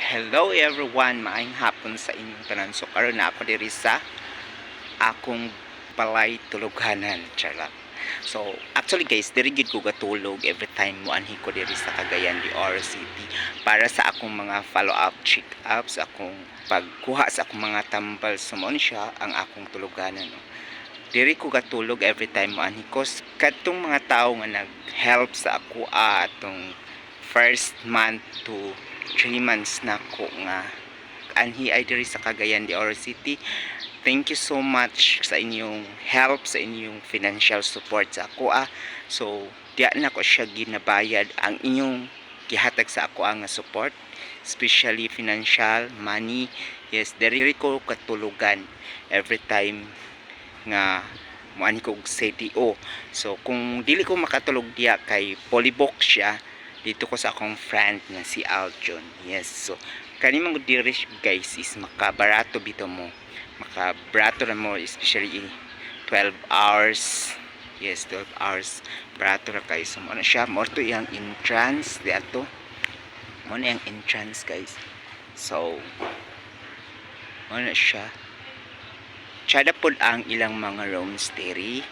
Hello everyone, maayong hapon sa inyong tanan. So karon na ako diri sa akong balay tuluganan, charot. So actually guys, diri gid ko gatulog every time mo anhi ko diri sa Cagayan de Oro City para sa akong mga follow-up check-ups, akong pagkuha sa akong mga tambal sa siya ang akong tuluganan. No? Diri ko gatulog every time mo anhi ko kadtong mga tao nga nag-help sa ako atong first month to 3 months na ko nga anhi ay diri sa Cagayan de Oro City. Thank you so much sa inyong help, sa inyong financial support sa ako. So diya na ko siya ginabayad ang inyong gihatag sa ako nga support, especially financial, money. Yes, diri ko katulugan every time nga muani ko og CTO. So kung dili ko makatulog diya kay Polybok siya, dito ko sa akong friend nga si Aljon. Yes, so kani man diri guys is makabarato bito mo, makabarato na mo, especially 12 hours. Yes, 12 hours barato ra kay so ano siya mo to yang entrance di ato mo na yung entrance guys. So ano siya, tsada pod ang ilang mga rooms diri,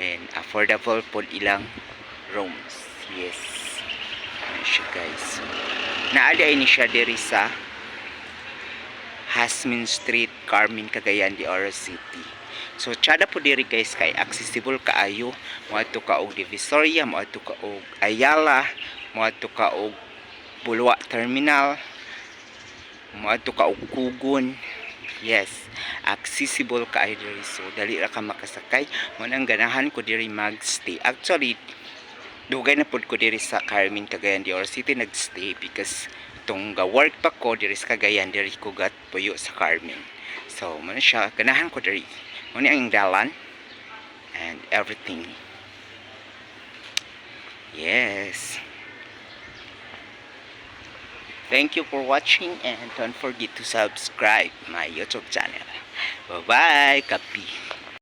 then affordable pod ilang rooms. Yes, ano siya guys. Naali ay ni siya diri sa Hasmin Street, Carmen, Cagayan de Oro City. So tsada po diri guys kay accessible kaayo. Moadto ka og Divisoria, moadto ka og Ayala, moadto ka og Bulwa Terminal, moadto ka og Kugon. Yes, accessible kaayo diri. So dali ra ka makasakay. Mo nang ganahan ko diri magstay. Actually dugay na pud ko diri sa Carmen, Cagayan de Oro City nagstay because itong work pa ko diri sa Cagayan, diri ko gat puyo sa Carmen. So mo na siya ganahan ko diri. Mo ni ang dalan and everything. Yes. Thank you for watching and don't forget to subscribe my YouTube channel. Bye bye, kapi.